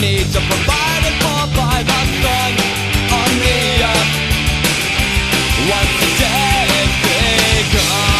needs are provided for by the sun on the earth. Once the day is begun.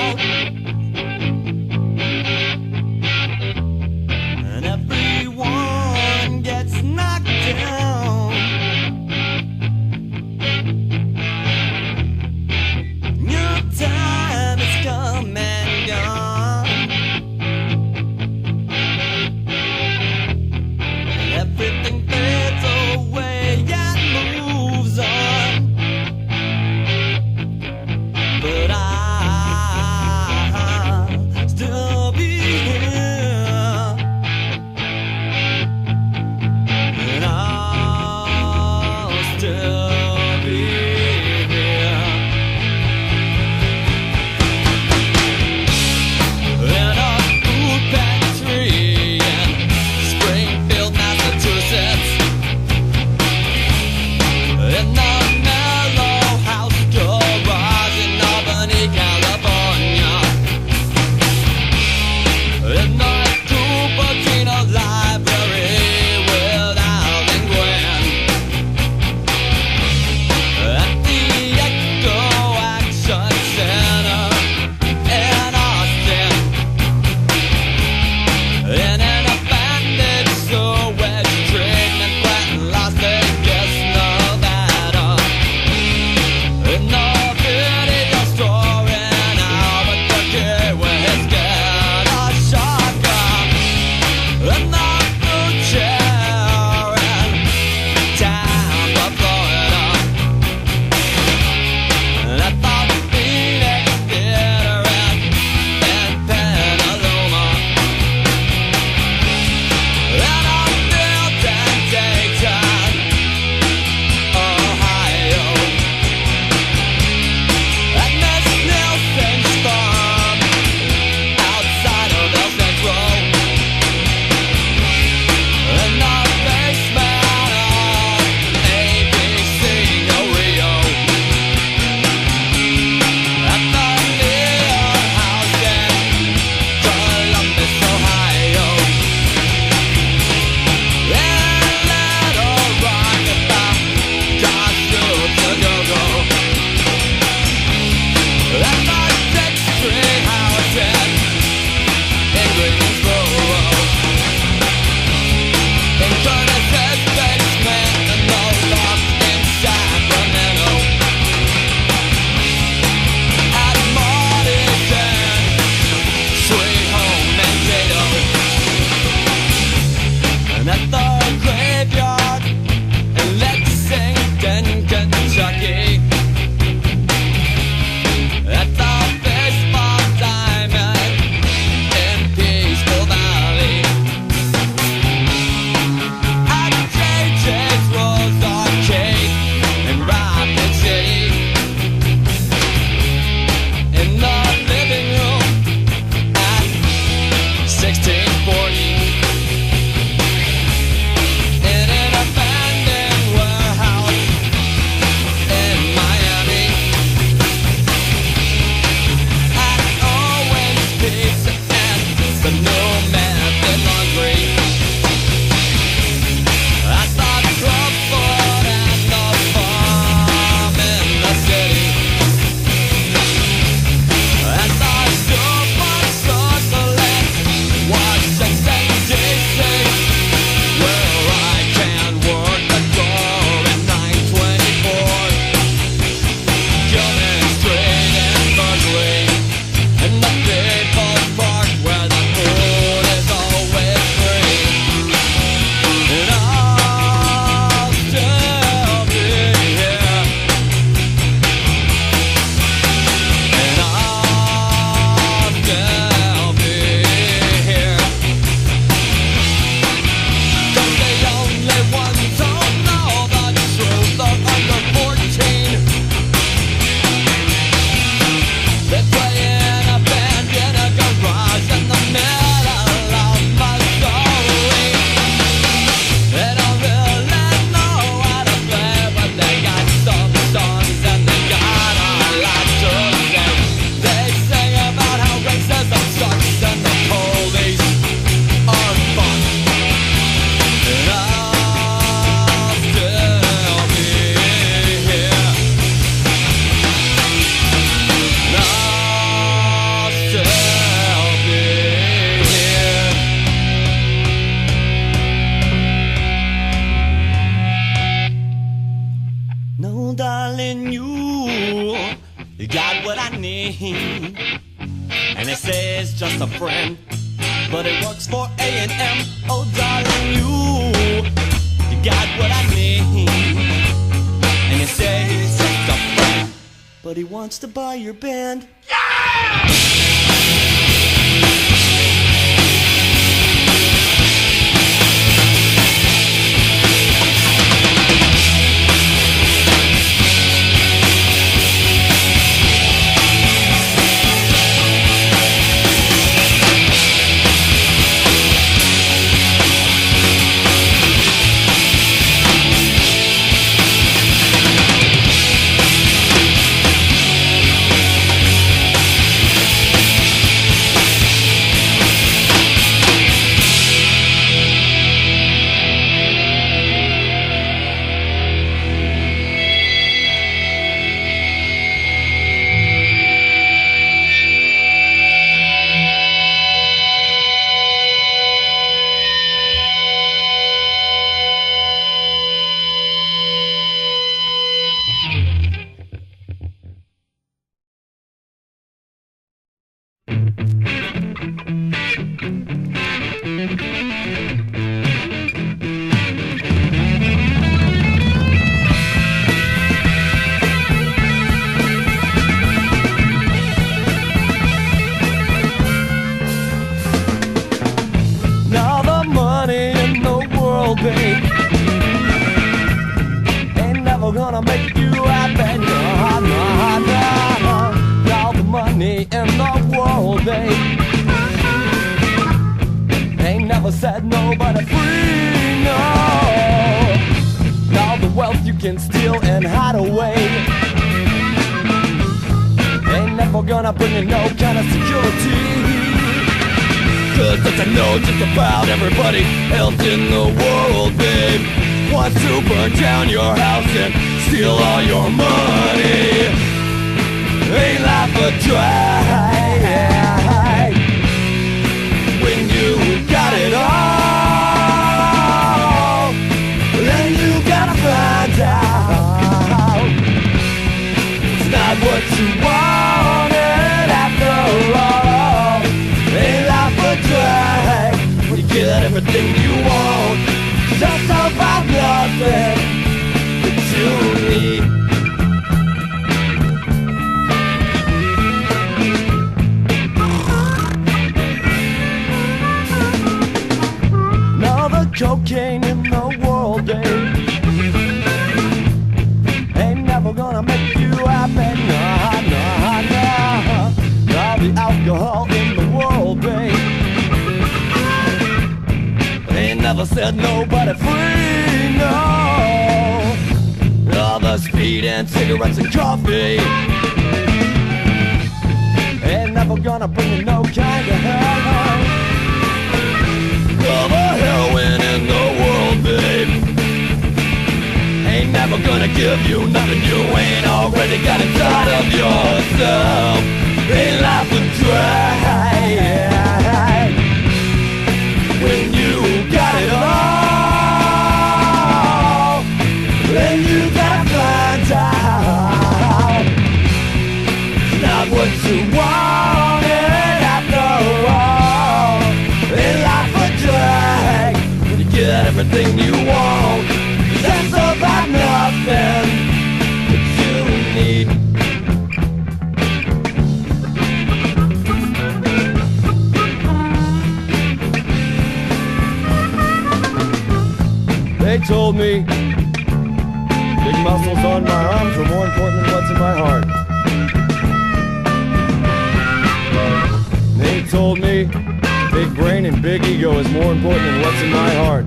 out, and everyone gets knocked down. Your time has come and gone. Everything fades away and moves on. But I and they say it's just a friend, but it works for A&M. Oh darling, you got what I need. And you say he's just a friend, but he wants to buy your band. Yeah! Cocaine in the world, babe, ain't never gonna make you happy. Nah, nah, nah. All the alcohol in the world, babe, ain't never set nobody free. No, all the speed and cigarettes and coffee ain't never gonna bring you no kind of hell. All the heroin in the world, babe, ain't never gonna give you nothing you ain't already got inside of yourself. Ain't life a drag when you got it all? Then you gotta find out it's not what you wanted after all. Ain't life a drag when you get everything you want? That's about nothing that you need. They told me big muscles on my arms were more important than what's in my heart. They told me big brain and big ego is more important than what's in my heart.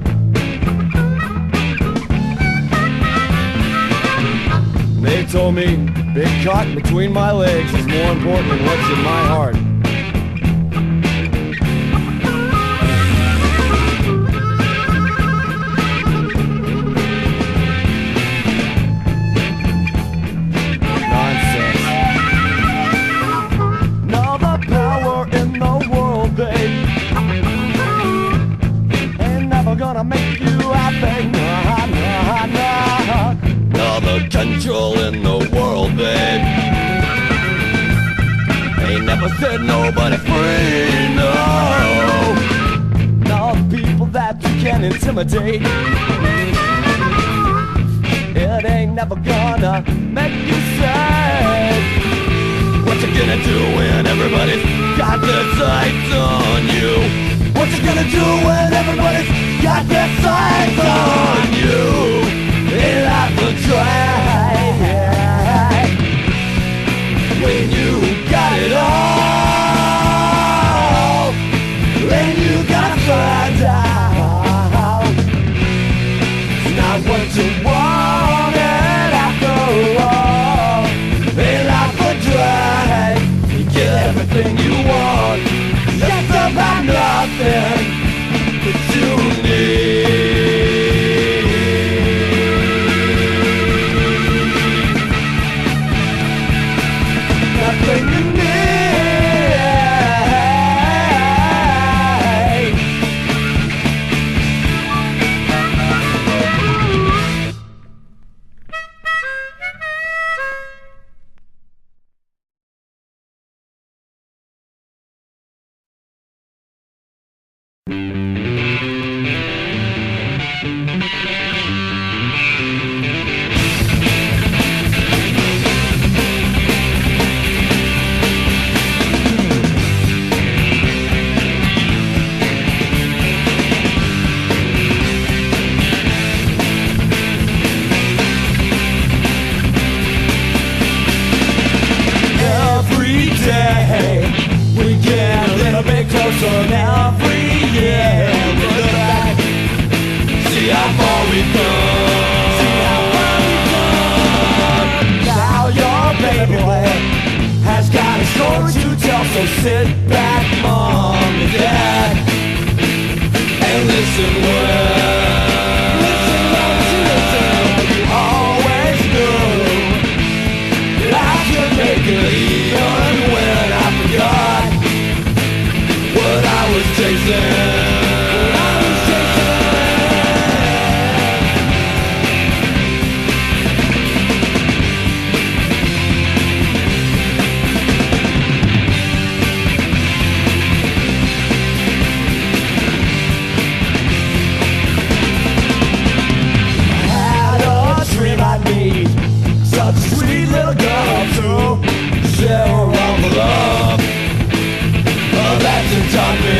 They told me big cock between my legs is more important than what's in my heart. Nonsense. Now the power in the world, babe, ain't never gonna make you happy. Nah, nah, nah. All the control in the world, babe, never set nobody free, no. And all the people that you can intimidate, it ain't never gonna make you sad. What you gonna do when everybody's got their sights on you? What you gonna do when everybody's got their sights on you? Ain't life a drag when you got it all? Then you gotta find out it's not what you wanted after all. Ain't life a drag? You get everything you want, just about nothing that you need. Nothing you need. So sit back, Mom and Dad, and listen well. Listen, you always knew that I could make it even when I forgot what I was chasing. Such a sweet little girl to share all the love that you taught me,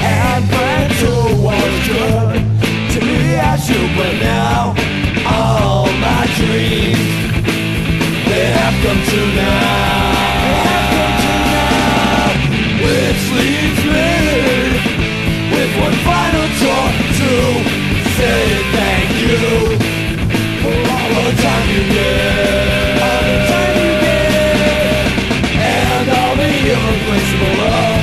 and friend too was good to me as you. But now all my dreams, they have come true now, which leaves me with one final tour to say thank you for all the time you gave, and all the irreplaceable love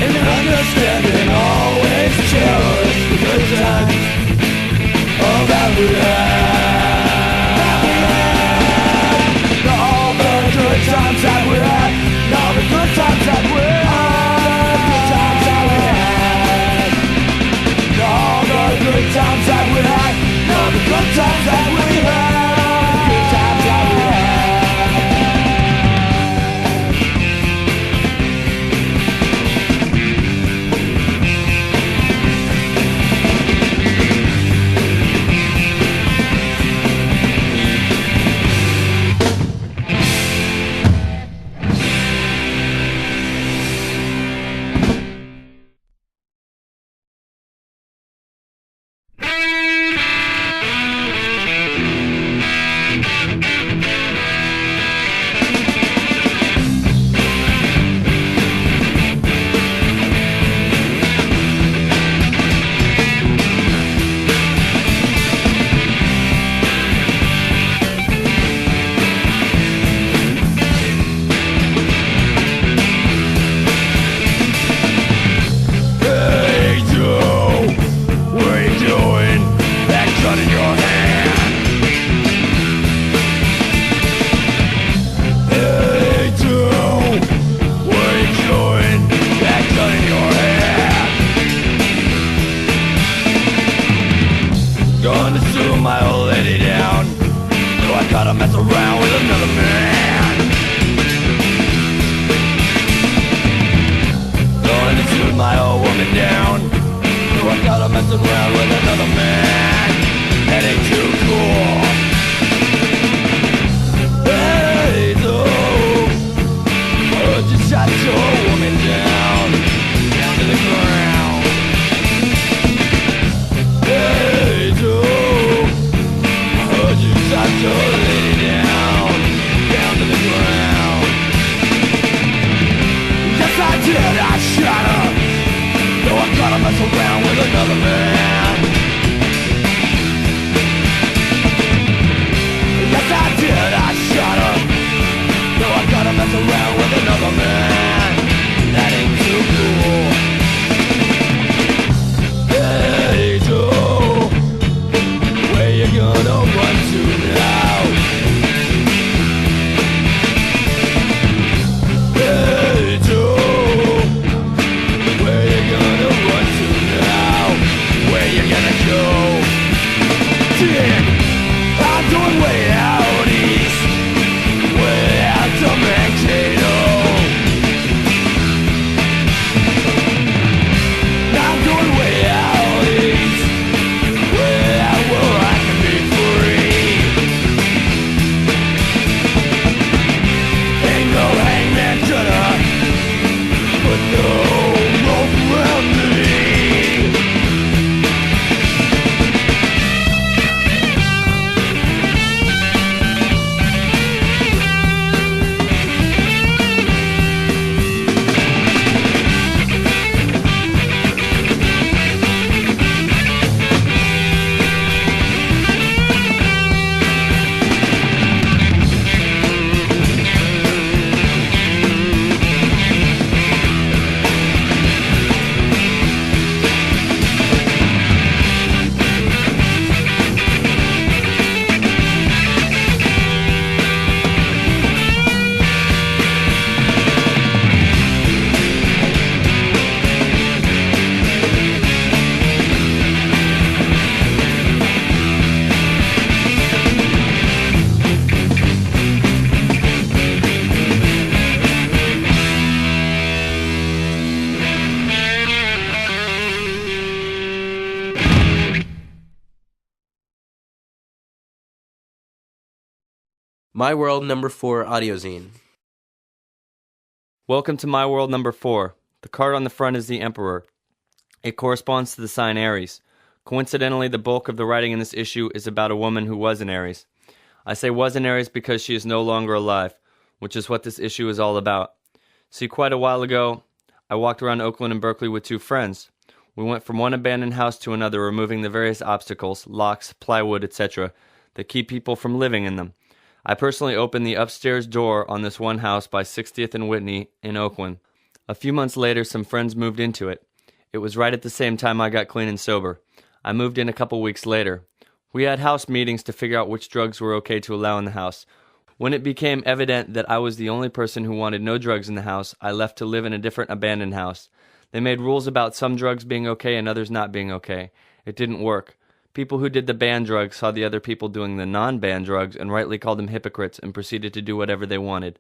and understanding. Always cherish the good times that we had, all the good times messing around with another man. That ain't too cool. Hey, though, heard you shot your woman down to the ground. Hey, Joe, heard you shot your lady down to the ground. Yes, I did, I shot her. Though I gotta mess around with another man. Yes, I did, I shot her. Though I gotta mess around with another man. That ain't too cool. Hey, Joe, where you gonna run to now? Hey, Joe, where you gonna run to now? Where you gonna go? Dick, I'm doing way out east, way out to Mankato. I'm going way out east, way out where I can be free. Ain't no hangman gonna put no rope around me. My World Number 4 Audiozine. Welcome to My World Number 4. The card on the front is the Emperor. It corresponds to the sign Aries. Coincidentally, the bulk of the writing in this issue is about a woman who was an Aries. I say was an Aries because she is no longer alive, which is what this issue is all about. See, quite a while ago, I walked around Oakland and Berkeley with two friends. We went from one abandoned house to another, removing the various obstacles, locks, plywood, etc., that keep people from living in them. I personally opened the upstairs door on this one house by 60th and Whitney in Oakland. A few months later, some friends moved into it. It was right at the same time I got clean and sober. I moved in a couple weeks later. We had house meetings to figure out which drugs were okay to allow in the house. When it became evident that I was the only person who wanted no drugs in the house, I left to live in a different abandoned house. They made rules about some drugs being okay and others not being okay. It didn't work. People who did the banned drugs saw the other people doing the non-banned drugs and rightly called them hypocrites and proceeded to do whatever they wanted.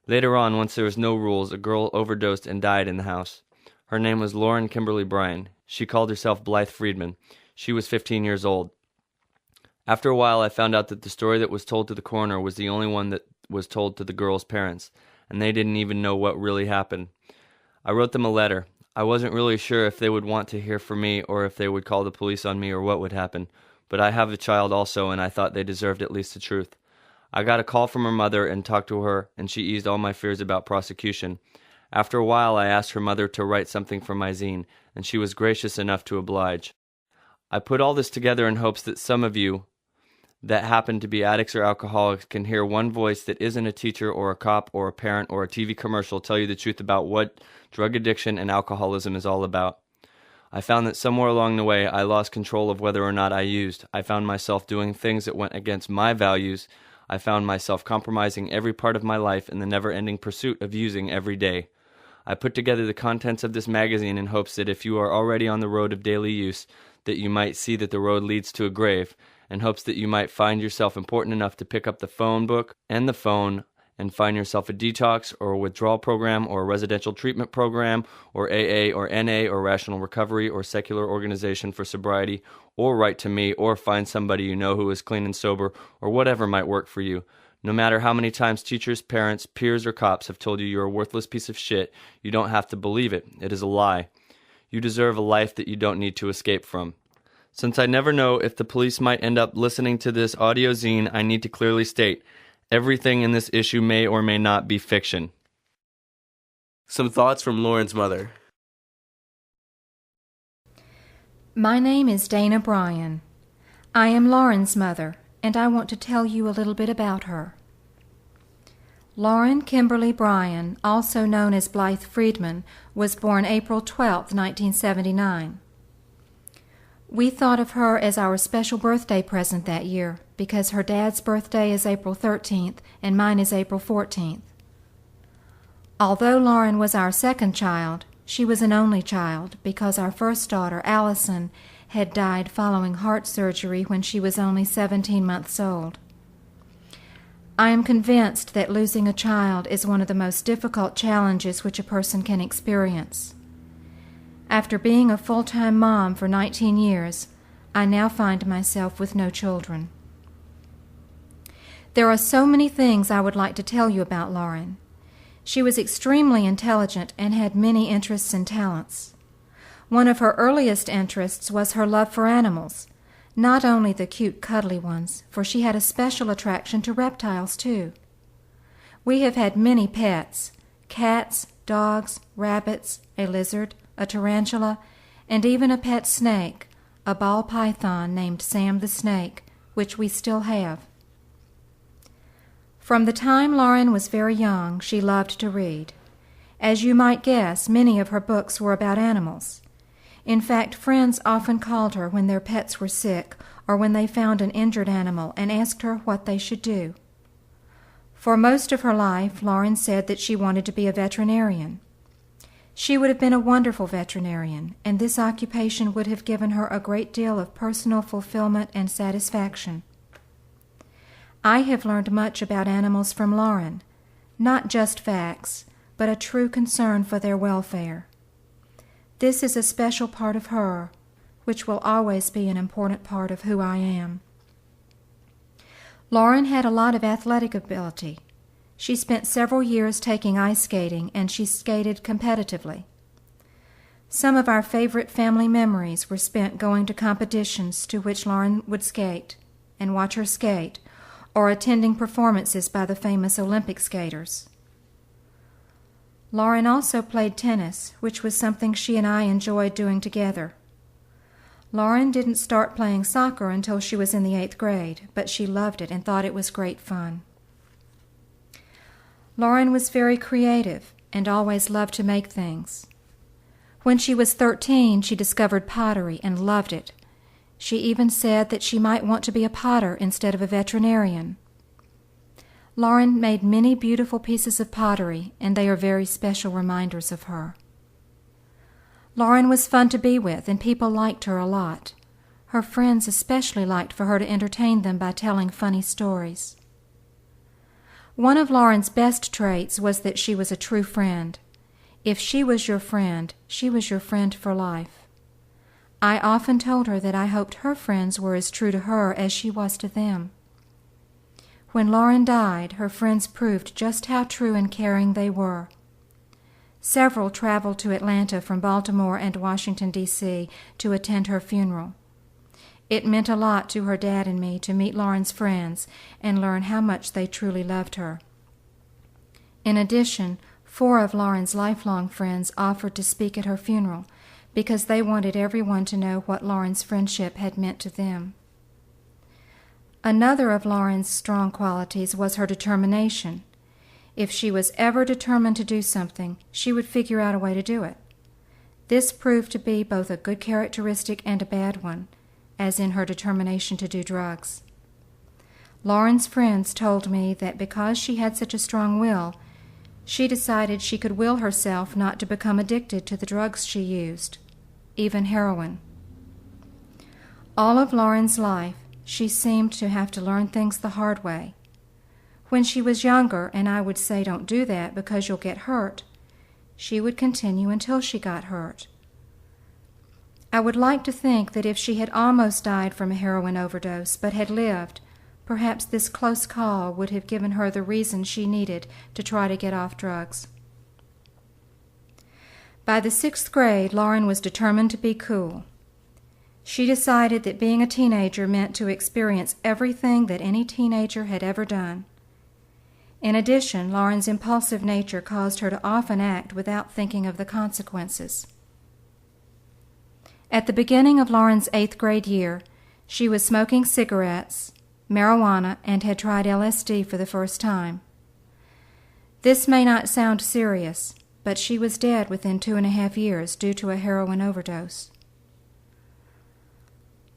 Later on, once there was no rules, a girl overdosed and died in the house. Her name was Lauren Kimberly Bryan. She called herself Blythe Friedman. She was 15 years old. After a while, I found out that the story that was told to the coroner was the only one that was told to the girl's parents, and they didn't even know what really happened. I wrote them a letter. I wasn't really sure if they would want to hear from me or if they would call the police on me or what would happen, but I have a child also, and I thought they deserved at least the truth. I got a call from her mother and talked to her, and she eased all my fears about prosecution. After a while, I asked her mother to write something for my zine, and she was gracious enough to oblige. I put all this together in hopes that some of you that happen to be addicts or alcoholics can hear one voice that isn't a teacher or a cop or a parent or a TV commercial tell you the truth about what drug addiction and alcoholism is all about. I found that somewhere along the way I lost control of whether or not I used. I found myself doing things that went against my values. I found myself compromising every part of my life in the never-ending pursuit of using every day. I put together the contents of this magazine in hopes that if you are already on the road of daily use, that you might see that the road leads to a grave, in hopes that you might find yourself important enough to pick up the phone book and the phone and find yourself a detox or a withdrawal program or a residential treatment program or AA or NA or Rational Recovery or secular organization for sobriety, or write to me, or find somebody you know who is clean and sober, or whatever might work for you. No matter how many times teachers, parents, peers, or cops have told you you're a worthless piece of shit, you don't have to believe it. It is a lie. You deserve a life that you don't need to escape from. Since I never know if the police might end up listening to this audio zine, I need to clearly state, everything in this issue may or may not be fiction. Some thoughts from Lauren's mother. My name is Dana Bryan. I am Lauren's mother, and I want to tell you a little bit about her. Lauren Kimberly Bryan, also known as Blythe Friedman, was born April 12, 1979. We thought of her as our special birthday present that year because her dad's birthday is April 13th and mine is April 14th. Although Lauren was our second child, she was an only child because our first daughter, Allison, had died following heart surgery when she was only 17 months old. I am convinced that losing a child is one of the most difficult challenges which a person can experience. After being a full-time mom for 19 years, I now find myself with no children. There are so many things I would like to tell you about Lauren. She was extremely intelligent and had many interests and talents. One of her earliest interests was her love for animals, not only the cute, cuddly ones, for she had a special attraction to reptiles, too. We have had many pets: cats, dogs, rabbits, a lizard, a tarantula, and even a pet snake, a ball python named Sam the Snake, which we still have. From the time Lauren was very young, she loved to read. As you might guess, many of her books were about animals. In fact, friends often called her when their pets were sick or when they found an injured animal and asked her what they should do. For most of her life, Lauren said that she wanted to be a veterinarian. She would have been a wonderful veterinarian, and this occupation would have given her a great deal of personal fulfillment and satisfaction. I have learned much about animals from Lauren, not just facts, but a true concern for their welfare. This is a special part of her, which will always be an important part of who I am. Lauren had a lot of athletic ability. She spent several years taking ice skating, and she skated competitively. Some of our favorite family memories were spent going to competitions to which Lauren would skate and watch her skate, or attending performances by the famous Olympic skaters. Lauren also played tennis, which was something she and I enjoyed doing together. Lauren didn't start playing soccer until she was in the 8th grade, but she loved it and thought it was great fun. Lauren was very creative and always loved to make things. When she was 13, she discovered pottery and loved it. She even said that she might want to be a potter instead of a veterinarian. Lauren made many beautiful pieces of pottery, and they are very special reminders of her. Lauren was fun to be with, and people liked her a lot. Her friends especially liked for her to entertain them by telling funny stories. One of Lauren's best traits was that she was a true friend. If she was your friend, she was your friend for life. I often told her that I hoped her friends were as true to her as she was to them. When Lauren died, her friends proved just how true and caring they were. Several traveled to Atlanta from Baltimore and Washington, D.C. to attend her funeral. It meant a lot to her dad and me to meet Lauren's friends and learn how much they truly loved her. In addition, 4 of Lauren's lifelong friends offered to speak at her funeral because they wanted everyone to know what Lauren's friendship had meant to them. Another of Lauren's strong qualities was her determination. If she was ever determined to do something, she would figure out a way to do it. This proved to be both a good characteristic and a bad one, as in her determination to do drugs. Lauren's friends told me that because she had such a strong will, she decided she could will herself not to become addicted to the drugs she used, even heroin. All of Lauren's life, she seemed to have to learn things the hard way. When she was younger and I would say, "Don't do that because you'll get hurt," she would continue until she got hurt. I would like to think that if she had almost died from a heroin overdose but had lived, perhaps this close call would have given her the reason she needed to try to get off drugs. By the 6th grade, Lauren was determined to be cool. She decided that being a teenager meant to experience everything that any teenager had ever done. In addition, Lauren's impulsive nature caused her to often act without thinking of the consequences. At the beginning of Lauren's 8th grade year, she was smoking cigarettes, marijuana, and had tried LSD for the first time. This may not sound serious, but she was dead within 2.5 years due to a heroin overdose.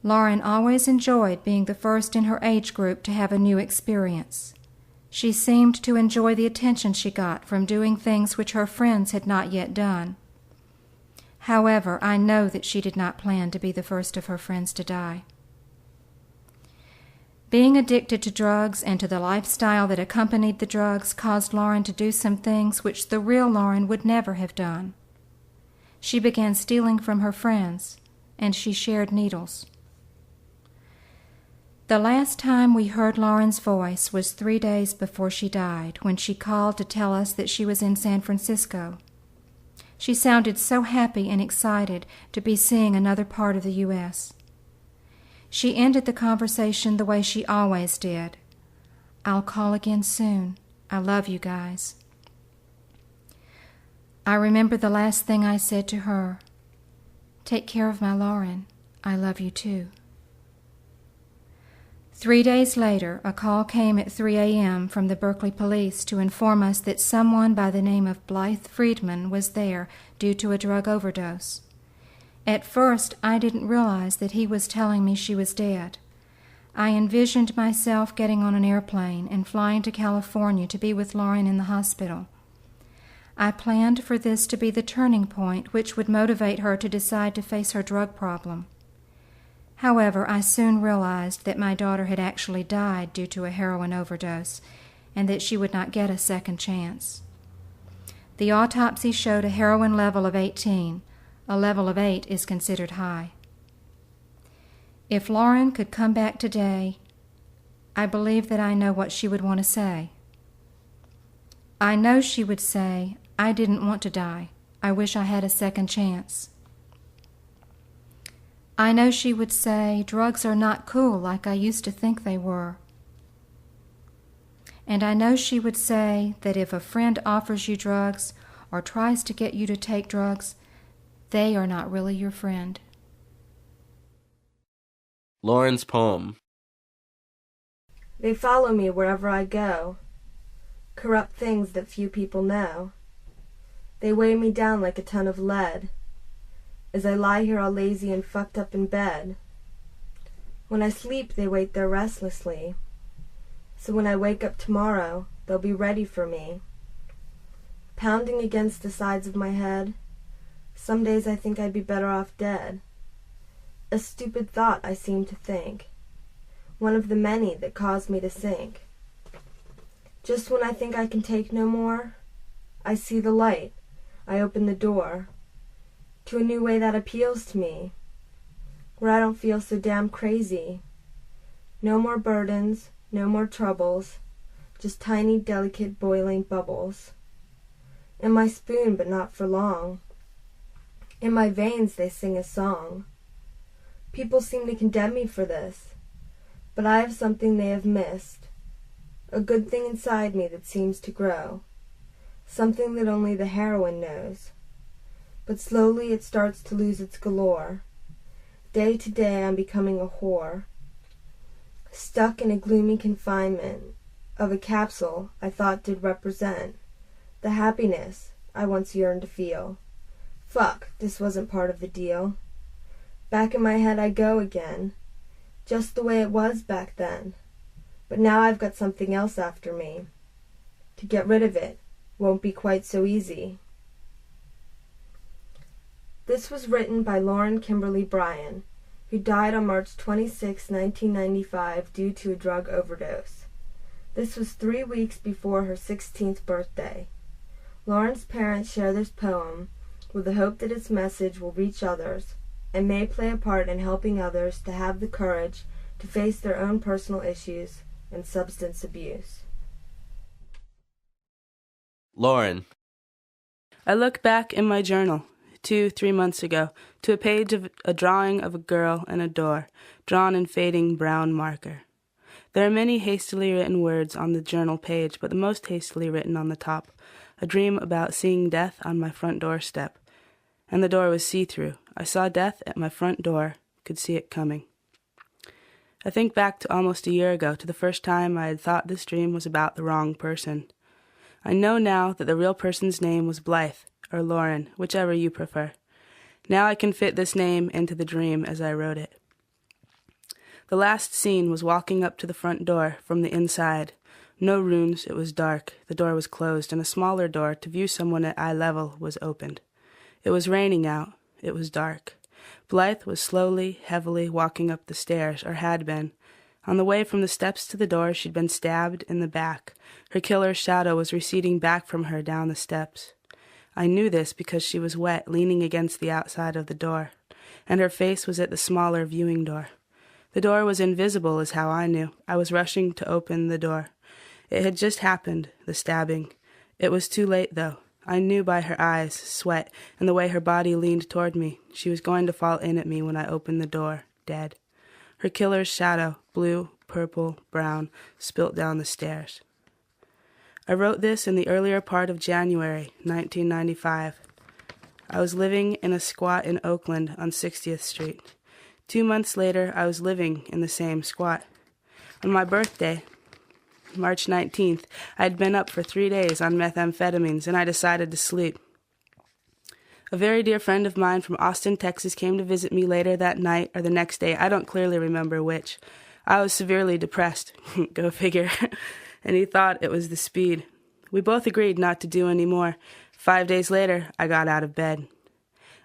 Lauren always enjoyed being the first in her age group to have a new experience. She seemed to enjoy the attention she got from doing things which her friends had not yet done. However, I know that she did not plan to be the first of her friends to die. Being addicted to drugs and to the lifestyle that accompanied the drugs caused Lauren to do some things which the real Lauren would never have done. She began stealing from her friends, and she shared needles. The last time we heard Lauren's voice was 3 days before she died, when she called to tell us that she was in San Francisco. She sounded so happy and excited to be seeing another part of the U.S. She ended the conversation the way she always did. "I'll call again soon. I love you guys." I remember the last thing I said to her. "Take care of my Lauren. I love you too." 3 days later, a call came at 3 a.m. from the Berkeley police to inform us that someone by the name of Blythe Friedman was there due to a drug overdose. At first, I didn't realize that he was telling me she was dead. I envisioned myself getting on an airplane and flying to California to be with Lauren in the hospital. I planned for this to be the turning point which would motivate her to decide to face her drug problem. However, I soon realized that my daughter had actually died due to a heroin overdose and that she would not get a second chance. The autopsy showed a heroin level of 18. A level of 8 is considered high. If Lauren could come back today, I believe that I know what she would want to say. I know she would say, "I didn't want to die. I wish I had a second chance." I know she would say, "Drugs are not cool like I used to think they were." And I know she would say that if a friend offers you drugs or tries to get you to take drugs, they are not really your friend. Lauren's poem. They follow me wherever I go, corrupt things that few people know. They weigh me down like a ton of lead, as I lie here all lazy and fucked up in bed. When I sleep, they wait there restlessly, so when I wake up tomorrow, they'll be ready for me. Pounding against the sides of my head, some days I think I'd be better off dead. A stupid thought I seem to think, one of the many that caused me to sink. Just when I think I can take no more, I see the light, I open the door to a new way that appeals to me, where I don't feel so damn crazy. No more burdens, no more troubles, just tiny, delicate, boiling bubbles. In my spoon, but not for long. In my veins they sing a song. People seem to condemn me for this, but I have something they have missed, a good thing inside me that seems to grow, something that only the heroine knows. But slowly it starts to lose its galore. Day to day I'm becoming a whore, stuck in a gloomy confinement of a capsule I thought did represent the happiness I once yearned to feel. Fuck, this wasn't part of the deal. Back in my head I go again, just the way it was back then. But now I've got something else after me. To get rid of it won't be quite so easy. This was written by Lauren Kimberly Bryan, who died on March 26, 1995 due to a drug overdose. This was 3 weeks before her 16th birthday. Lauren's parents share this poem with the hope that its message will reach others and may play a part in helping others to have the courage to face their own personal issues and substance abuse. Lauren. I look back in my journal, 2-3 months ago, to a page of a drawing of a girl and a door, drawn in fading brown marker. There are many hastily written words on the journal page, but the most hastily written on the top, a dream about seeing death on my front doorstep. And the door was see-through. I saw death at my front door, could see it coming. I think back to almost a year ago, to the first time I had thought this dream was about the wrong person. I know now that the real person's name was Blythe, or Lauren, whichever you prefer. Now I can fit this name into the dream as I wrote it. The last scene was walking up to the front door from the inside. No runes, it was dark, the door was closed, and a smaller door to view someone at eye level was opened. It was raining out, it was dark. Blythe was slowly, heavily walking up the stairs, or had been. On the way from the steps to the door, she'd been stabbed in the back. Her killer's shadow was receding back from her down the steps. I knew this because she was wet, leaning against the outside of the door, and her face was at the smaller viewing door. The door was invisible, is how I knew. I was rushing to open the door. It had just happened, the stabbing. It was too late, though. I knew by her eyes, sweat, and the way her body leaned toward me. She was going to fall in at me when I opened the door, dead. Her killer's shadow, blue, purple, brown, spilt down the stairs. I wrote this in the earlier part of January, 1995. I was living in a squat in Oakland on 60th Street. 2 months later, I was living in the same squat. On my birthday, March 19th, I had been up for 3 days on methamphetamines, and I decided to sleep. A very dear friend of mine from Austin, Texas, came to visit me later that night or the next day. I don't clearly remember which. I was severely depressed, go figure, and he thought it was the speed. We both agreed not to do any more. 5 days later, I got out of bed.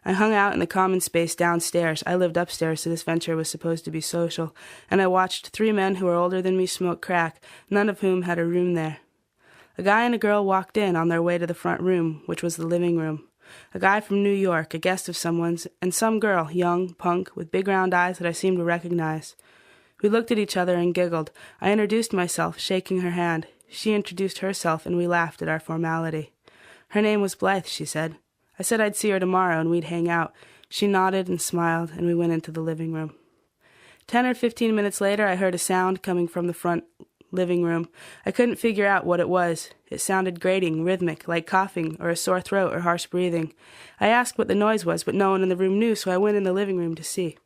I hung out in the common space downstairs. I lived upstairs, so this venture was supposed to be social, and I watched 3 men who were older than me smoke crack, none of whom had a room there. A guy and a girl walked in on their way to the front room, which was the living room. A guy from New York, a guest of someone's, and some girl, young, punk, with big round eyes that I seemed to recognize. We looked at each other and giggled. I introduced myself, shaking her hand. She introduced herself, and we laughed at our formality. Her name was Blythe, she said. I said I'd see her tomorrow and we'd hang out. She nodded and smiled, and we went into the living room. 10 or 15 minutes later, I heard a sound coming from the front living room. I couldn't figure out what it was. It sounded grating, rhythmic, like coughing or a sore throat or harsh breathing. I asked what the noise was, but no one in the room knew, so I went in the living room to see.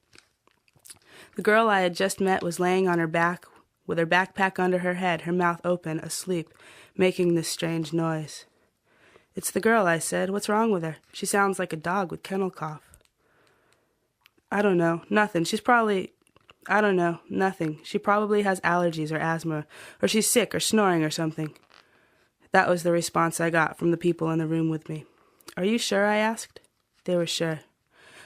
The girl I had just met was laying on her back with her backpack under her head, her mouth open, asleep, making this strange noise. "It's the girl," I said. "What's wrong with her? She sounds like a dog with kennel cough." "I don't know. Nothing. Nothing. She probably has allergies or asthma, or she's sick or snoring or something." That was the response I got from the people in the room with me. "Are you sure?" I asked. They were sure.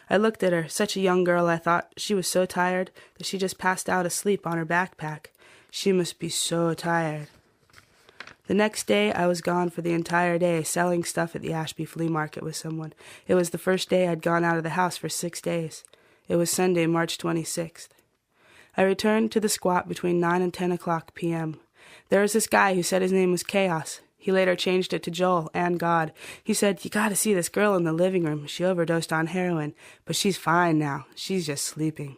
I looked at her, such a young girl I thought. She was so tired that she just passed out asleep on her backpack. She must be so tired. The next day, I was gone for the entire day, selling stuff at the Ashby Flea Market with someone. It was the first day I'd gone out of the house for 6 days. It was Sunday, March 26th. I returned to the squat between 9 and 10 o'clock p.m. There was this guy who said his name was Chaos. He later changed it to Joel and God. He said, "You gotta see this girl in the living room. She overdosed on heroin, but she's fine now. She's just sleeping."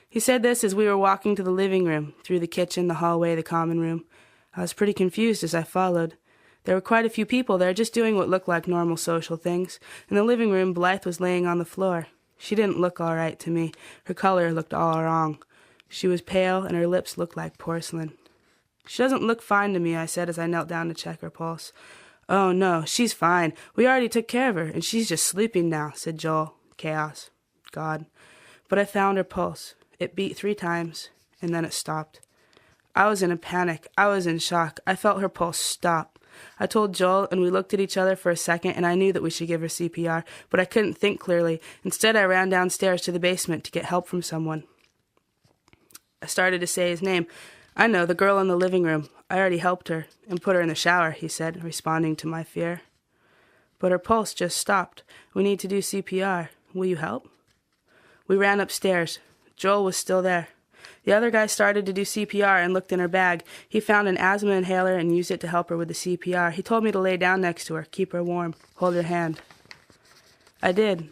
He said this as we were walking to the living room, through the kitchen, the hallway, the common room. I was pretty confused as I followed. There were quite a few people there just doing what looked like normal social things. In the living room, Blythe was laying on the floor. She didn't look all right to me. Her color looked all wrong. She was pale, and her lips looked like porcelain. "She doesn't look fine to me," I said as I knelt down to check her pulse. "Oh, no, she's fine. We already took care of her, and she's just sleeping now," said Joel, Chaos, God. But I found her pulse. It beat 3 times, and then it stopped. I was in a panic. I was in shock. I felt her pulse stop. I told Joel, and we looked at each other for a second, and I knew that we should give her CPR, but I couldn't think clearly. Instead, I ran downstairs to the basement to get help from someone. I started to say his name. I know, the girl in the living room. I already helped her and put her in the shower, he said, responding to my fear. But her pulse just stopped. We need to do CPR. Will you help? We ran upstairs. Joel was still there. The other guy started to do CPR and looked in her bag. He found an asthma inhaler and used it to help her with the CPR. He told me to lay down next to her, keep her warm, hold her hand. I did.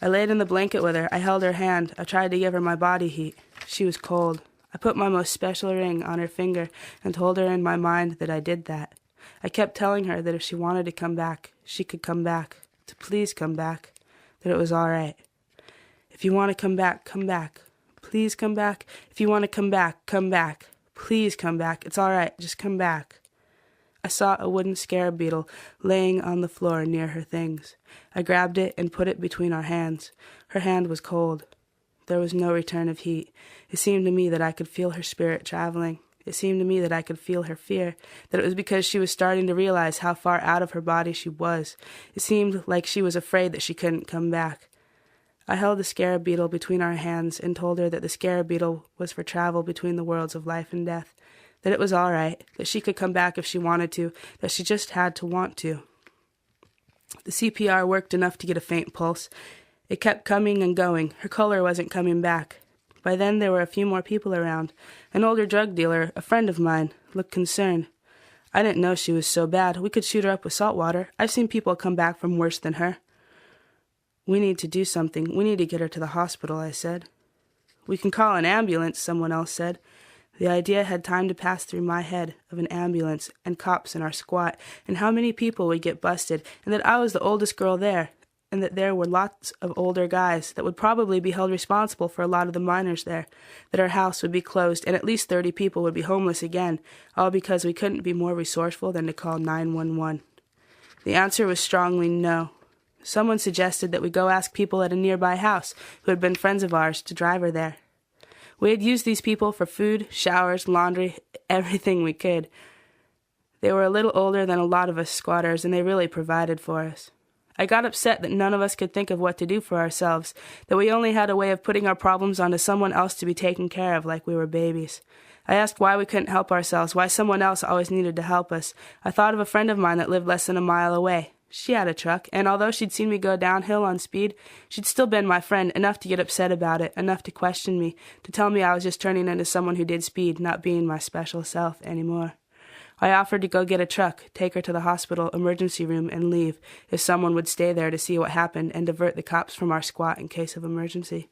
I laid in the blanket with her. I held her hand. I tried to give her my body heat. She was cold. I put my most special ring on her finger and told her in my mind that I did that. I kept telling her that if she wanted to come back, she could come back, to please come back, that it was all right. If you want to come back, come back. Please come back. If you want to come back, come back. Please come back. It's all right. Just come back. I saw a wooden scarab beetle laying on the floor near her things. I grabbed it and put it between our hands. Her hand was cold. There was no return of heat. It seemed to me that I could feel her spirit traveling. It seemed to me that I could feel her fear, that it was because she was starting to realize how far out of her body she was. It seemed like she was afraid that she couldn't come back. I held the scarab beetle between our hands and told her that the scarab beetle was for travel between the worlds of life and death, that it was all right, that she could come back if she wanted to, that she just had to want to. The CPR worked enough to get a faint pulse. It kept coming and going. Her color wasn't coming back. By then there were a few more people around. An older drug dealer, a friend of mine, looked concerned. I didn't know she was so bad. We could shoot her up with salt water. I've seen people come back from worse than her. We need to do something. We need to get her to the hospital, I said. We can call an ambulance, someone else said. The idea had time to pass through my head of an ambulance and cops in our squat, and how many people would get busted, and that I was the oldest girl there, and that there were lots of older guys that would probably be held responsible for a lot of the minors there, that our house would be closed, and at least 30 people would be homeless again, all because we couldn't be more resourceful than to call 911. The answer was strongly no. Someone suggested that we go ask people at a nearby house who had been friends of ours to drive her there. We had used these people for food, showers, laundry, everything we could. They were a little older than a lot of us squatters, and they really provided for us. I got upset that none of us could think of what to do for ourselves, that we only had a way of putting our problems onto someone else to be taken care of like we were babies. I asked why we couldn't help ourselves, why someone else always needed to help us. I thought of a friend of mine that lived less than a mile away. She had a truck, and although she'd seen me go downhill on speed, she'd still been my friend, enough to get upset about it, enough to question me, to tell me I was just turning into someone who did speed, not being my special self anymore. I offered to go get a truck, take her to the hospital emergency room, and leave, if someone would stay there to see what happened and divert the cops from our squat in case of emergency.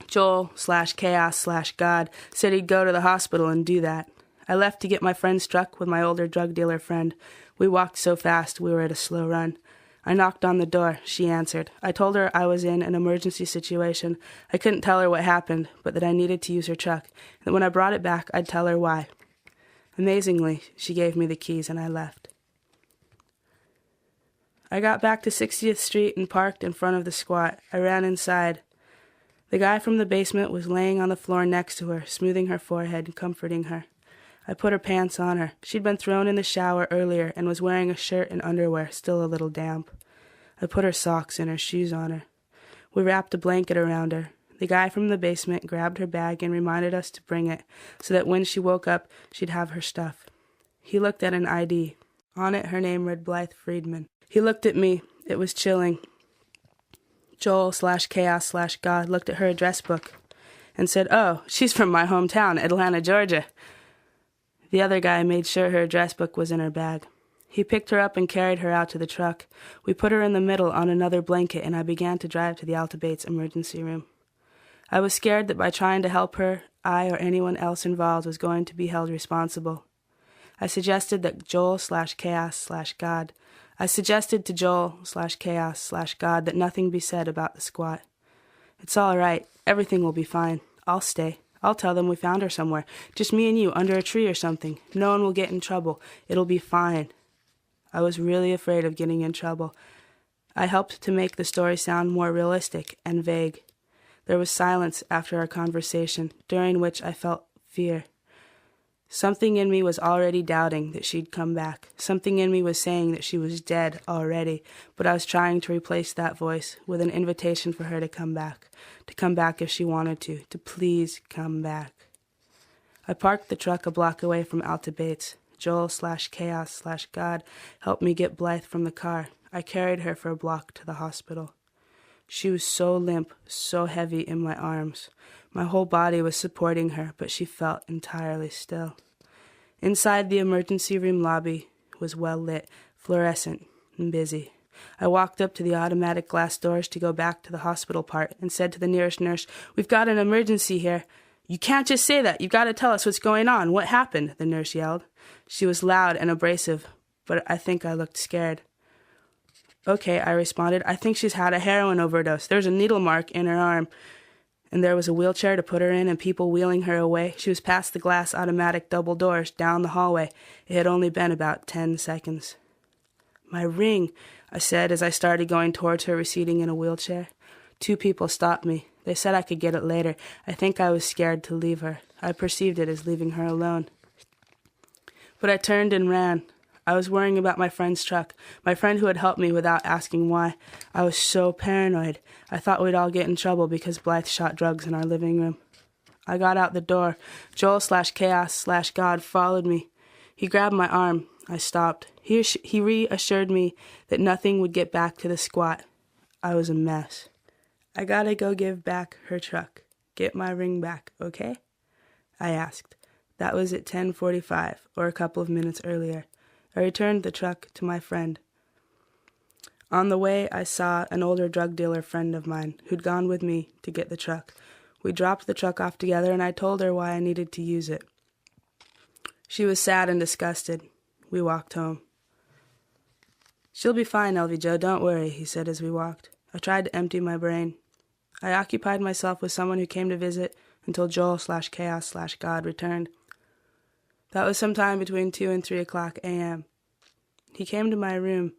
Joel/Chaos/God said he'd go to the hospital and do that. I left to get my friend's truck with my older drug dealer friend. We walked so fast we were at a slow run. I knocked on the door. She answered. I told her I was in an emergency situation. I couldn't tell her what happened, but that I needed to use her truck, and that when I brought it back, I'd tell her why. Amazingly, she gave me the keys and I left. I got back to 60th Street and parked in front of the squat. I ran inside. The guy from the basement was laying on the floor next to her, smoothing her forehead and comforting her. I put her pants on her. She'd been thrown in the shower earlier and was wearing a shirt and underwear, still a little damp. I put her socks and her shoes on her. We wrapped a blanket around her. The guy from the basement grabbed her bag and reminded us to bring it, so that when she woke up, she'd have her stuff. He looked at an ID. On it, her name read Blythe Friedman. He looked at me. It was chilling. Joel/Chaos/God looked at her address book and said, "Oh, she's from my hometown, Atlanta, Georgia." The other guy made sure her address book was in her bag. He picked her up and carried her out to the truck. We put her in the middle on another blanket, and I began to drive to the Alta Bates emergency room. I was scared that by trying to help her, I or anyone else involved was going to be held responsible. I suggested to Joel/Chaos/God that nothing be said about the squat. "It's all right. Everything will be fine. I'll stay. I'll tell them we found her somewhere. Just me and you under a tree or something. No one will get in trouble. It'll be fine." I was really afraid of getting in trouble. I helped to make the story sound more realistic and vague. There was silence after our conversation, during which I felt fear. Something in me was already doubting that she'd come back. Something in me was saying that she was dead already, but I was trying to replace that voice with an invitation for her to come back if she wanted to please come back. I parked the truck a block away from Alta Bates. Joel/Chaos/God helped me get Blythe from the car. I carried her for a block to the hospital. She was so limp, so heavy in my arms. My whole body was supporting her, but she felt entirely still. Inside the emergency room lobby was well lit, fluorescent, and busy. I walked up to the automatic glass doors to go back to the hospital part and said to the nearest nurse, "We've got an emergency here." "You can't just say that. You've got to tell us what's going on. What happened?" the nurse yelled. She was loud and abrasive, but I think I looked scared. "Okay," I responded. "I think she's had a heroin overdose. There's a needle mark in her arm, and there was a wheelchair to put her in and people wheeling her away. She was past the glass automatic double doors, down the hallway. It had only been about 10 seconds. "My ring," I said as I started going towards her, receding in a wheelchair. 2 people stopped me. They said I could get it later. I think I was scared to leave her. I perceived it as leaving her alone. But I turned and ran. I was worrying about my friend's truck, my friend who had helped me without asking why. I was so paranoid. I thought we'd all get in trouble because Blythe shot drugs in our living room. I got out the door. Joel/Chaos/God followed me. He grabbed my arm. I stopped. He reassured me that nothing would get back to the squat. I was a mess. "I gotta go give back her truck. Get my ring back, okay?" I asked. That was at 10:45, or a couple of minutes earlier. I returned the truck to my friend. On the way, I saw an older drug dealer friend of mine who'd gone with me to get the truck. We dropped the truck off together, and I told her why I needed to use it. She was sad and disgusted. We walked home. "She'll be fine, Elvie Jo, don't worry," he said as we walked. I tried to empty my brain. I occupied myself with someone who came to visit until Joel/Chaos/God returned. That was sometime between 2 and 3 o'clock a.m. He came to my room.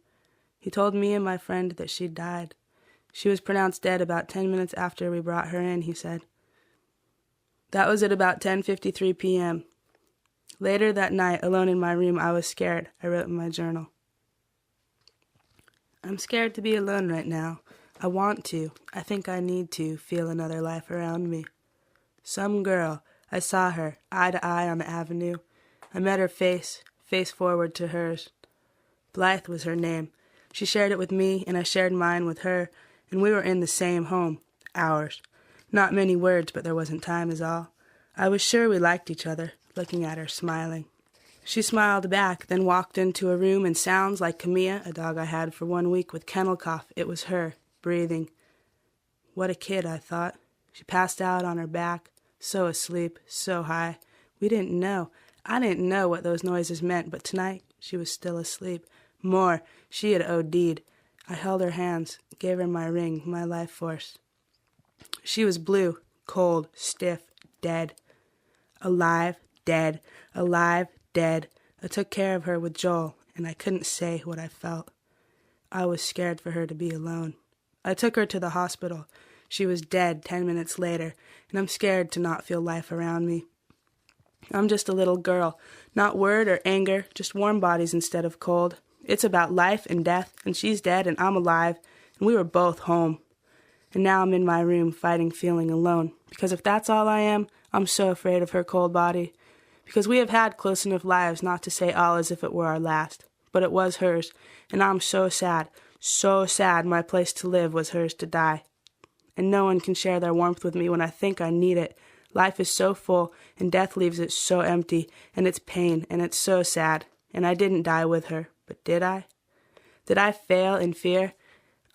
He told me and my friend that she'd died. She was pronounced dead about 10 minutes after we brought her in, he said. That was at about 10:53 p.m. Later that night, alone in my room, I was scared. I wrote in my journal. "I'm scared to be alone right now. I want to. I think I need to feel another life around me. Some girl. I saw her, eye to eye on the avenue. I met her face forward to hers. Blythe was her name. She shared it with me, and I shared mine with her, and we were in the same home. Ours. Not many words, but there wasn't time is all. I was sure we liked each other, looking at her, smiling. She smiled back, then walked into a room, and sounds like Camilla, a dog I had for 1 week with kennel cough. It was her, breathing. What a kid, I thought. She passed out on her back, so asleep, so high. We didn't know. I didn't know what those noises meant, but tonight she was still asleep. More, she had OD'd. I held her hands, gave her my ring, my life force. She was blue, cold, stiff, dead. Alive, dead, alive, dead. I took care of her with Joel, and I couldn't say what I felt. I was scared for her to be alone. I took her to the hospital. She was dead 10 minutes later, and I'm scared to not feel life around me. I'm just a little girl, not word or anger, just warm bodies instead of cold. It's about life and death, and she's dead and I'm alive, and we were both home. And now I'm in my room fighting feeling alone, because if that's all I am, I'm so afraid of her cold body. Because we have had close enough lives not to say all as if it were our last, but it was hers, and I'm so sad my place to live was hers to die. And no one can share their warmth with me when I think I need it. Life is so full, and death leaves it so empty, and it's pain, and it's so sad. And I didn't die with her, but did I? Did I fail in fear?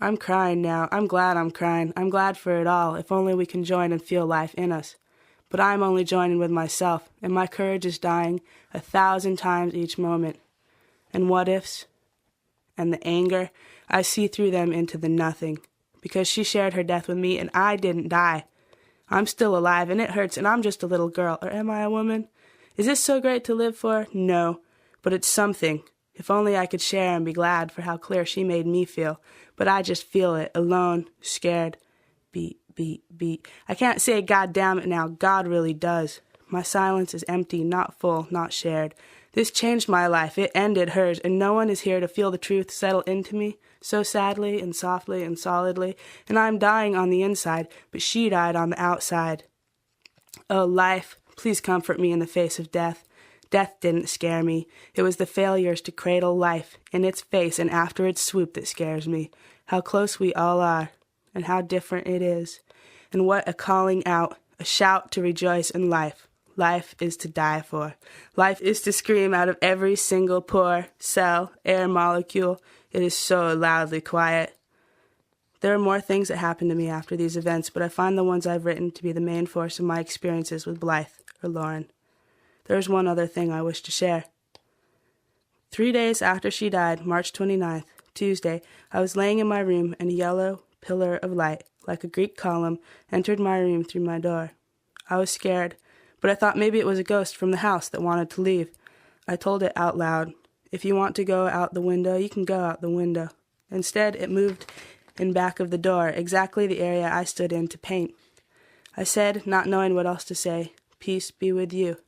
I'm crying now. I'm glad I'm crying. I'm glad for it all, if only we can join and feel life in us. But I'm only joining with myself, and my courage is dying 1,000 times each moment. And what ifs? And the anger, I see through them into the nothing. Because she shared her death with me, and I didn't die. I'm still alive, and it hurts, and I'm just a little girl. Or am I a woman? Is this so great to live for? No. But it's something. If only I could share and be glad for how clear she made me feel. But I just feel it, alone, scared. Beat, beat, beat. I can't say God damn it now. God really does. My silence is empty, not full, not shared. This changed my life. It ended hers, and no one is here to feel the truth settle into me, so sadly and softly and solidly, and I'm dying on the inside, but she died on the outside. Oh, life, Please comfort me in the face of death. Death didn't scare me. It was the failures to cradle life in its face and after its swoop that scares me. How close we all are, and how different it is. And what a calling out, a shout to rejoice in life. Life is to die for. Life is to scream out of every single pore, cell, air molecule. It is so loudly quiet. There are more things that happened to me after these events, but I find the ones I've written to be the main force of my experiences with Blythe or Lauren. There's one other thing I wish to share. 3 days after she died, March 29th, Tuesday, I was laying in my room and a yellow pillar of light, like a Greek column, entered my room through my door. I was scared, but I thought maybe it was a ghost from the house that wanted to leave. I told it out loud, "If you want to go out the window, you can go out the window." Instead, it moved in back of the door, exactly the area I stood in to paint. I said, not knowing what else to say, "Peace be with you."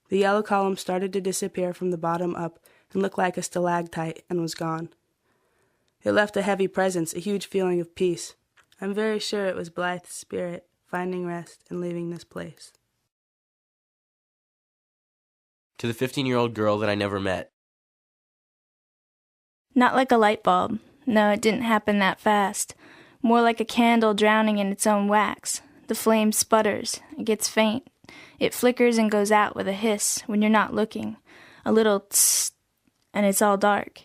The yellow column started to disappear from the bottom up and looked like a stalactite and was gone. It left a heavy presence, a huge feeling of peace. I'm very sure it was Blythe's spirit finding rest and leaving this place. To the 15-year-old girl that I never met. Not like a light bulb. No, it didn't happen that fast. More like a candle drowning in its own wax. The flame sputters. It gets faint. It flickers and goes out with a hiss when you're not looking. A little tss, and it's all dark.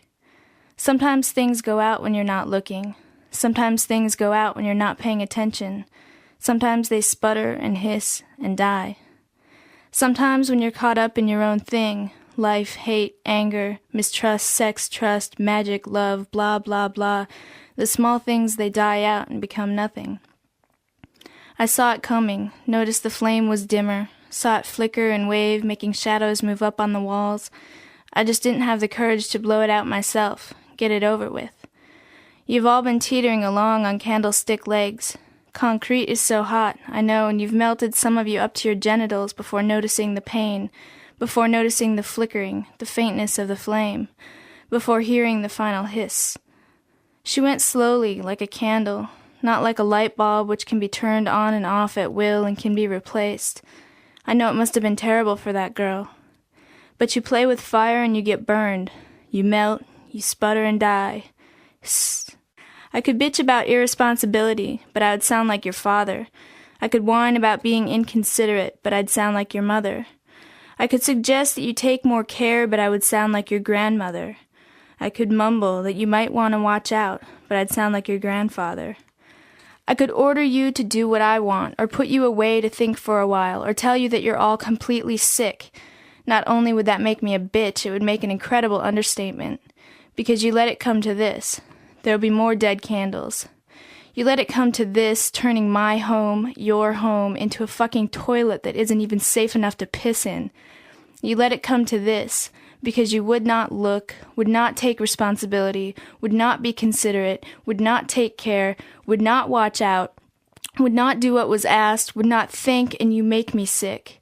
Sometimes things go out when you're not looking. Sometimes things go out when you're not paying attention. Sometimes they sputter and hiss and die. Sometimes when you're caught up in your own thing, life, hate, anger, mistrust, sex, trust, magic, love, blah, blah, blah, the small things, they die out and become nothing. I saw it coming, noticed the flame was dimmer, saw it flicker and wave, making shadows move up on the walls. I just didn't have the courage to blow it out myself, get it over with. You've all been teetering along on candlestick legs. Concrete is so hot, I know, and you've melted some of you up to your genitals before noticing the pain, before noticing the flickering, the faintness of the flame, before hearing the final hiss. She went slowly, like a candle, not like a light bulb which can be turned on and off at will and can be replaced. I know it must have been terrible for that girl. But you play with fire and you get burned. You melt, you sputter and die. Sss. I could bitch about irresponsibility, but I would sound like your father. I could whine about being inconsiderate, but I'd sound like your mother. I could suggest that you take more care, but I would sound like your grandmother. I could mumble that you might want to watch out, but I'd sound like your grandfather. I could order you to do what I want, or put you away to think for a while, or tell you that you're all completely sick. Not only would that make me a bitch, it would make an incredible understatement. Because you let it come to this. There'll be more dead candles. You let it come to this, turning my home, your home, into a fucking toilet that isn't even safe enough to piss in. You let it come to this, because you would not look, would not take responsibility, would not be considerate, would not take care, would not watch out, would not do what was asked, would not think, and you make me sick.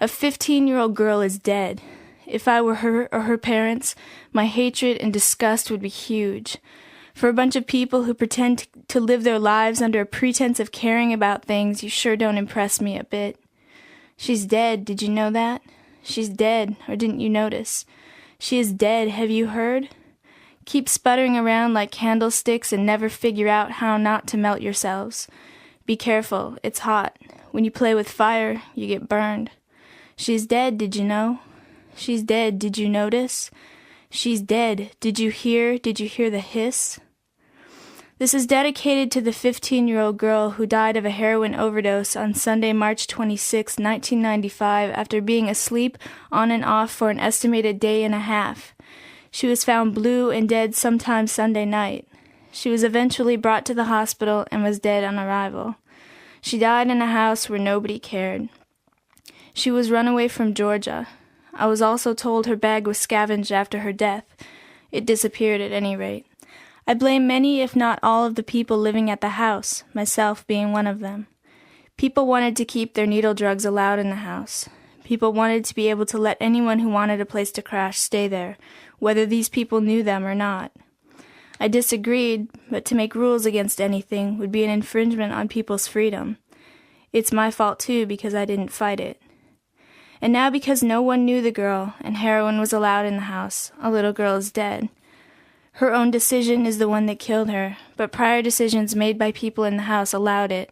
A 15-year-old girl is dead. If I were her or her parents, my hatred and disgust would be huge. For a bunch of people who pretend to live their lives under a pretense of caring about things, you sure don't impress me a bit. She's dead, did you know that? She's dead, or didn't you notice? She is dead, have you heard? Keep sputtering around like candlesticks and never figure out how not to melt yourselves. Be careful, it's hot. When you play with fire, you get burned. She's dead, did you know? She's dead, did you notice? She's dead, did you hear the hiss? This is dedicated to the 15-year-old girl who died of a heroin overdose on Sunday, March 26, 1995, after being asleep on and off for an estimated day and a half. She was found blue and dead sometime Sunday night. She was eventually brought to the hospital and was dead on arrival. She died in a house where nobody cared. She was run away from Georgia. I was also told her bag was scavenged after her death. It disappeared at any rate. I blame many, if not all, of the people living at the house, myself being one of them. People wanted to keep their needle drugs allowed in the house. People wanted to be able to let anyone who wanted a place to crash stay there, whether these people knew them or not. I disagreed, but to make rules against anything would be an infringement on people's freedom. It's my fault too, because I didn't fight it. And now because no one knew the girl and heroin was allowed in the house, a little girl is dead. Her own decision is the one that killed her, but prior decisions made by people in the house allowed it.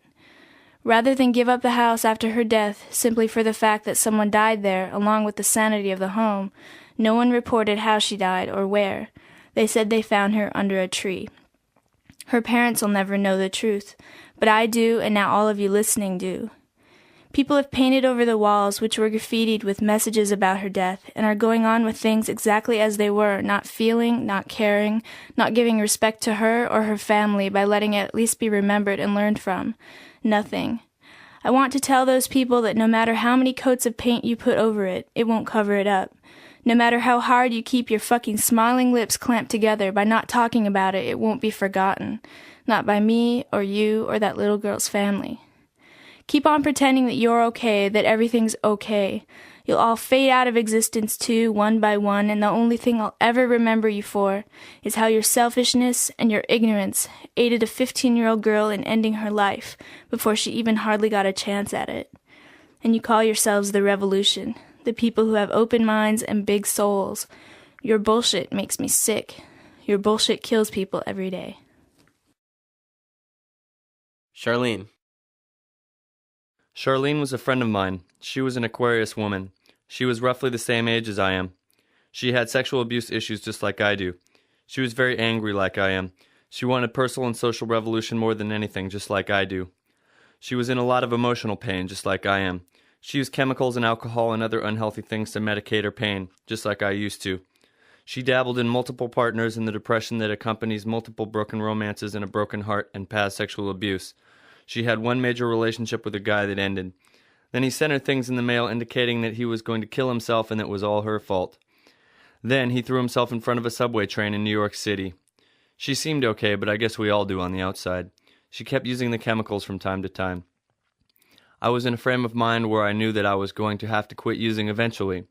Rather than give up the house after her death simply for the fact that someone died there along with the sanity of the home, no one reported how she died or where. They said they found her under a tree. Her parents will never know the truth, but I do, and now all of you listening do. People have painted over the walls which were graffitied with messages about her death and are going on with things exactly as they were, not feeling, not caring, not giving respect to her or her family by letting it at least be remembered and learned from. Nothing. I want to tell those people that no matter how many coats of paint you put over it, it won't cover it up. No matter how hard you keep your fucking smiling lips clamped together by not talking about it, it won't be forgotten. Not by me or you or that little girl's family. Keep on pretending that you're okay, that everything's okay. You'll all fade out of existence too, one by one, and the only thing I'll ever remember you for is how your selfishness and your ignorance aided a 15-year-old girl in ending her life before she even hardly got a chance at it. And you call yourselves the revolution, the people who have open minds and big souls. Your bullshit makes me sick. Your bullshit kills people every day. Charlene. Charlene was a friend of mine. She was an Aquarius woman. She was roughly the same age as I am. She had sexual abuse issues just like I do. She was very angry like I am. She wanted personal and social revolution more than anything, just like I do. She was in a lot of emotional pain, just like I am. She used chemicals and alcohol and other unhealthy things to medicate her pain, just like I used to. She dabbled in multiple partners and the depression that accompanies multiple broken romances and a broken heart and past sexual abuse. She had one major relationship with a guy that ended. Then he sent her things in the mail indicating that he was going to kill himself and that it was all her fault. Then he threw himself in front of a subway train in New York City. She seemed okay, but I guess we all do on the outside. She kept using the chemicals from time to time. I was in a frame of mind where I knew that I was going to have to quit using eventually.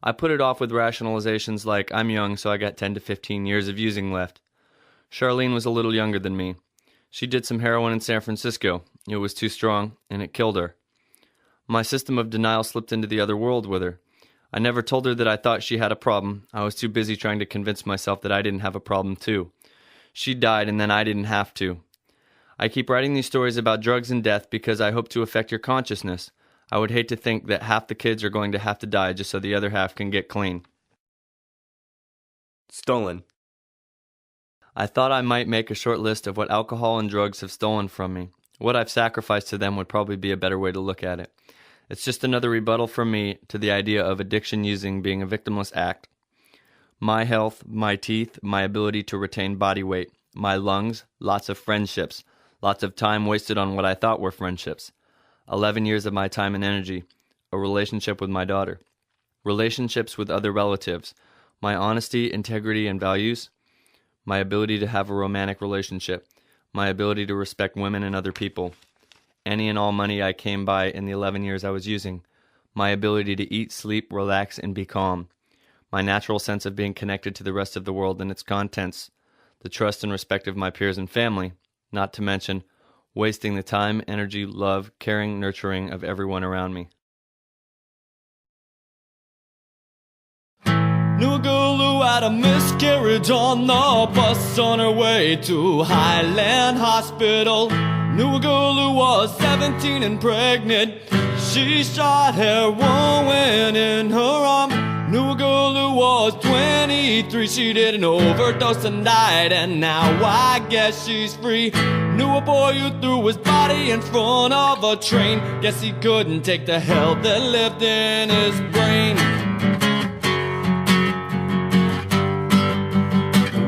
I put it off with rationalizations like, I'm young, so I got 10 to 15 years of using left. Charlene was a little younger than me. She did some heroin in San Francisco. It was too strong, and it killed her. My system of denial slipped into the other world with her. I never told her that I thought she had a problem. I was too busy trying to convince myself that I didn't have a problem too. She died, and then I didn't have to. I keep writing these stories about drugs and death because I hope to affect your consciousness. I would hate to think that half the kids are going to have to die just so the other half can get clean. Stolen. I thought I might make a short list of what alcohol and drugs have stolen from me. What I've sacrificed to them would probably be a better way to look at it. It's just another rebuttal from me to the idea of addiction using being a victimless act. My health, my teeth, my ability to retain body weight, my lungs, lots of friendships, lots of time wasted on what I thought were friendships. 11 years of my time and energy, a relationship with my daughter, relationships with other relatives, my honesty, integrity, and values, my ability to have a romantic relationship, my ability to respect women and other people, any and all money I came by in the 11 years I was using, my ability to eat, sleep, relax, and be calm, my natural sense of being connected to the rest of the world and its contents, the trust and respect of my peers and family, not to mention wasting the time, energy, love, caring, nurturing of everyone around me. Knew a girl who had a miscarriage on the bus on her way to Highland Hospital. Knew a girl who was 17 and pregnant. She shot heroin in her arm. Knew a girl who was 23. She did an overdose and died, and now I guess she's free. Knew a boy who threw his body in front of a train. Guess he couldn't take the hell that lived in his brain.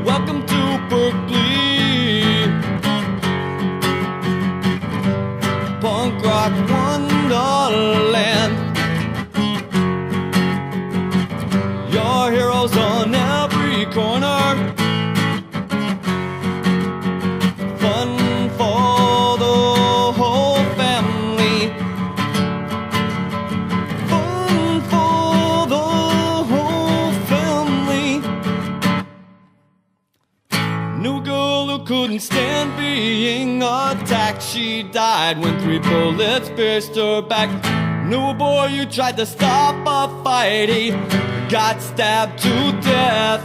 Welcome to Berkeley, punk rock wonderland. Your heroes on every corner. Fun for the whole family. Fun for the whole family. Knew a girl who couldn't stand being attacked. She died when 3 bullets pierced her back. Knew a boy who tried to stop a fight, he got stabbed to death.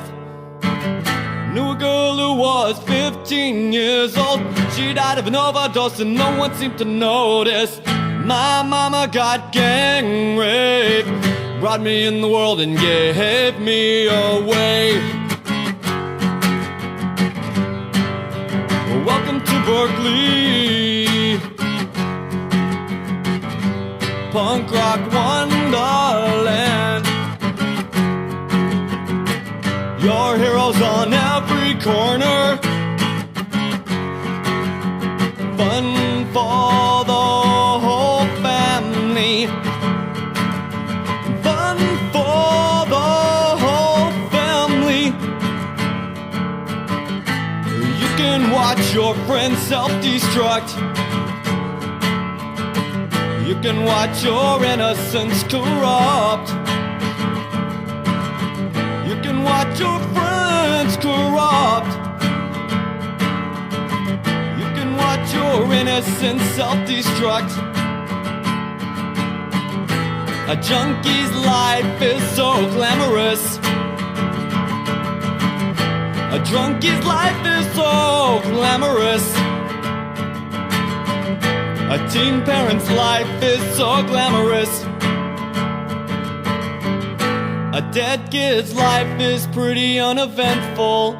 Knew a girl who was 15 years old, she died of an overdose and no one seemed to notice. My mama got gang raped, brought me in the world and gave me away. Welcome to Berkeley, punk rock wonderland. Your heroes on every corner, fun for the whole family, fun for the whole family. You can watch your friends self-destruct, you can watch your innocence corrupt, you can watch your friends corrupt, you can watch your innocence self-destruct. A junkie's life is so glamorous, a drunkie's life is so glamorous, a teen parent's life is so glamorous, a dead kid's life is pretty uneventful.